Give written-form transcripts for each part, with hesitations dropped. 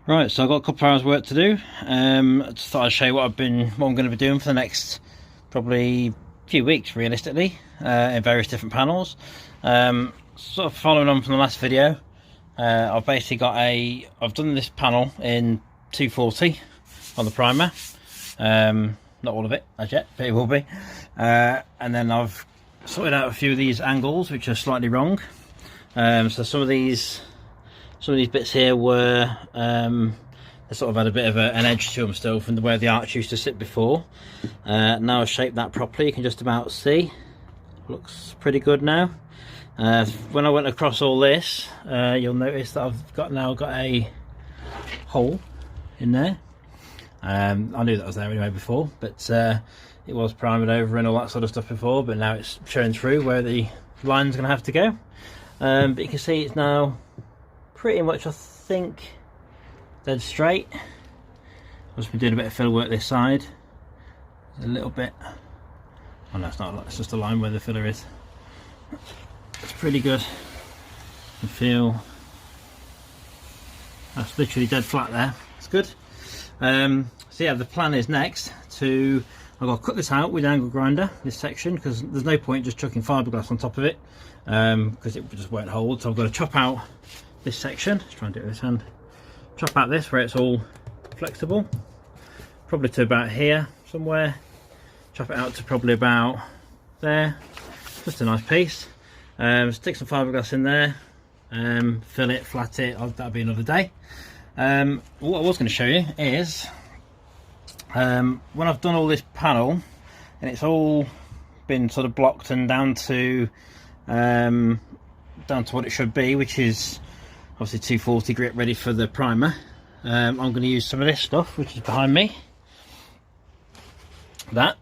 Right, so I've got a couple of hours work to do. I just thought I'd show you what I'm going to be doing for the next probably few weeks, realistically, in various different panels. Sort of following on from the last video, I've basically I've done this panel in 240 on the primer. Not all of it as yet, but it will be. And then I've sorted out a few of these angles which are slightly wrong. So some of these bits here were they sort of had a bit of an edge to them still from the way the arch used to sit before. Now I've shaped that properly, you can just about see. Looks pretty good now. When I went across all this, you'll notice that I've now got a hole in there. I knew that was there anyway before, but it was primed over and all that sort of stuff before, but now it's showing through where the line's going to have to go. But you can see it's now pretty much, I think, dead straight. I've just been doing a bit of fill work this side. A little bit. Oh no, it's not. It's just a line where the filler is. It's pretty good. You feel that's literally dead flat there. It's good. So yeah, the plan is next to I've got to cut this out with an angle grinder, this section, because there's no point just chucking fiberglass on top of it, because it just won't hold. So I've got to chop out this section. Let's try and do it with this hand. Chop out this where it's all flexible, probably to about here somewhere. Chop it out to probably about there. Just a nice piece. Stick some fiberglass in there. Fill it, flat it. That'll be another day. What I was going to show you is when I've done all this panel and it's all been sort of blocked and down to what it should be, which is obviously 240 grit ready for the primer. I'm going to use some of this stuff which is behind me. That.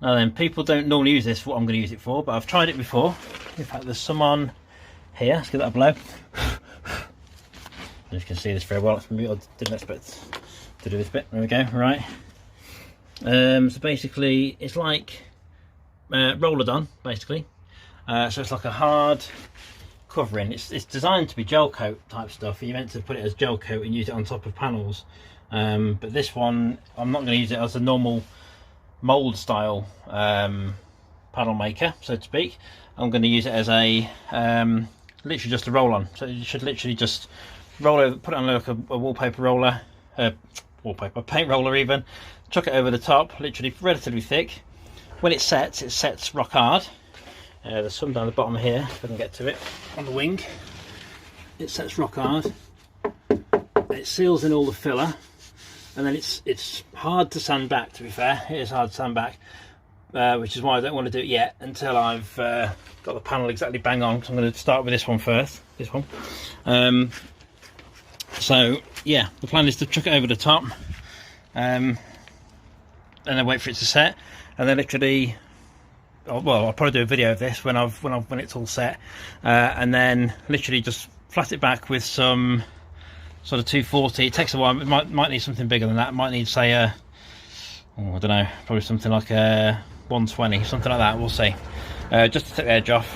Now then, people don't normally use this for what I'm going to use it for, but I've tried it before. In fact, there's some on here. Let's give that a blow. You can see this very well. I didn't expect to do this bit. There we go. Right. So basically, it's like roller done. Basically, so it's like a hard covering. It's designed to be gel coat type stuff. You're meant to put it as gel coat and use it on top of panels. But this one, I'm not going to use it as a normal mold style panel maker, so to speak. I'm going to use it as a literally just a roll on. So you should literally just roll over, put it on like a wallpaper roller, paint roller even, chuck it over the top, literally relatively thick. When it sets rock hard. There's some down the bottom here, if I can get to it, on the wing. It sets rock hard. It seals in all the filler, and then it's hard to sand back, to be fair. It is hard to sand back, which is why I don't want to do it yet until I've got the panel exactly bang on. So I'm going to start with this one first, this one. So yeah, the plan is to chuck it over the top, and then wait for it to set, and then literally, well, I'll probably do a video of this when it's all set, and then literally just flat it back with some sort of 240. It takes a while. It might need something bigger than that. It might need, say, I don't know, probably something like a 120, something like that. We'll see. Just to take the edge off.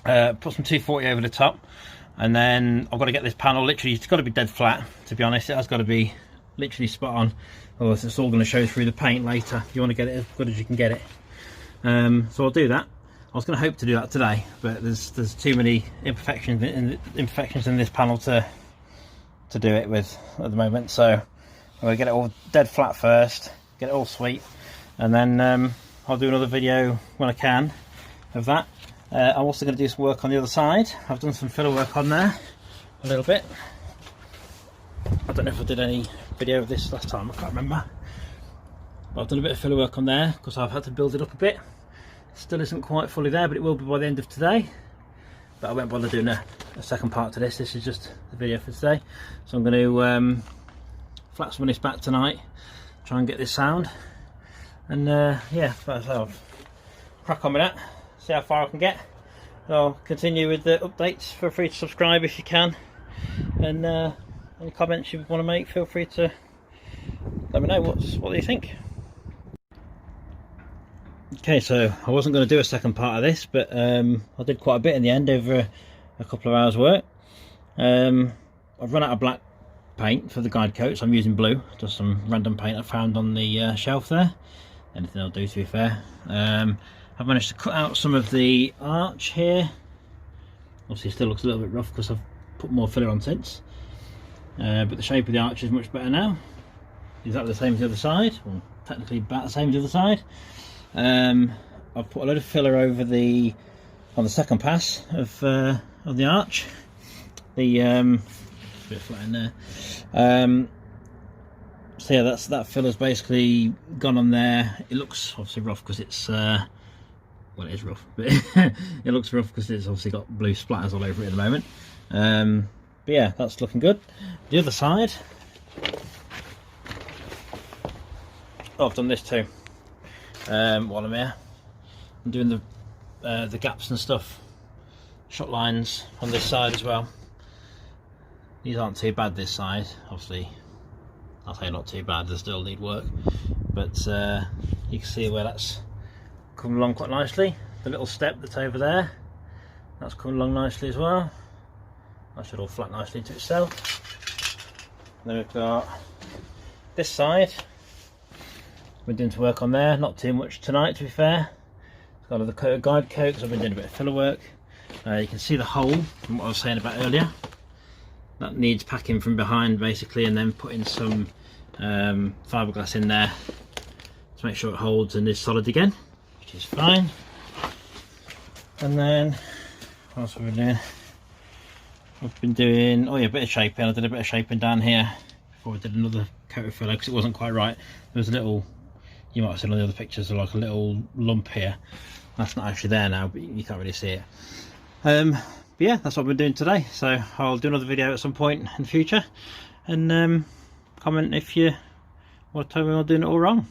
Put some 240 over the top. And then I've got to get this panel, literally, it's got to be dead flat, to be honest. It has got to be literally spot on, or else it's all going to show through the paint later. You want to get it as good as you can get it. So I'll do that. I was going to hope to do that today, but there's too many imperfections in this panel to do it with at the moment. So I'm going to get it all dead flat first, get it all sweet, and then I'll do another video when I can of that. I'm also going to do some work on the other side. I've done some filler work on there a little bit. I don't know if I did any video of this last time, I can't remember. But I've done a bit of filler work on there because I've had to build it up a bit. Still isn't quite fully there, but it will be by the end of today. But I won't bother doing a second part to this. This is just the video for today. So I'm going to flat some of this back tonight, try and get this sound, and yeah, so I'll crack on with that, see how far I can get. And I'll continue with the updates. Feel free to subscribe if you can, and any comments you want to make, feel free to let me know. What do you think? Okay, so I wasn't going to do a second part of this, but I did quite a bit in the end over a couple of hours work. I've run out of black paint for the guide coats. I'm using blue, just some random paint I found on the shelf there. Anything will do, to be fair. I've managed to cut out some of the arch here. Obviously it still looks a little bit rough because I've put more filler on since, but the shape of the arch is much better now. Exactly the same as the other side, well, technically about the same as the other side. I've put a load of filler over on the second pass of the arch. The a bit flat in there. So yeah, that filler's basically gone on there. It looks obviously rough because it's well, it is rough, but it looks rough because it's obviously got blue splatters all over it at the moment. But yeah, that's looking good. The other side, oh, I've done this too. While I'm here, I'm doing the gaps and stuff, shot lines on this side as well. These aren't too bad this side, obviously. I'll say not too bad, they still need work, but you can see where that's come along quite nicely. The little step that's over there, that's come along nicely as well. That should all flat nicely into itself. Then we've got this side. We're doing some work on there, not too much tonight to be fair. It's got another guide coat because I've been doing a bit of filler work. You can see the hole from what I was saying about earlier. That needs packing from behind basically, and then putting some fiberglass in there to make sure it holds and is solid again, which is fine. And then what else have we been doing? I've been doing, oh yeah, a bit of shaping. I did a bit of shaping down here before I did another coat of filler because it wasn't quite right. There was a little, you might have seen on the other pictures, like a little lump here. That's not actually there now, but you can't really see it. But yeah, that's what we're doing today. So I'll do another video at some point in the future, and comment if you want to tell me I'm doing it all wrong.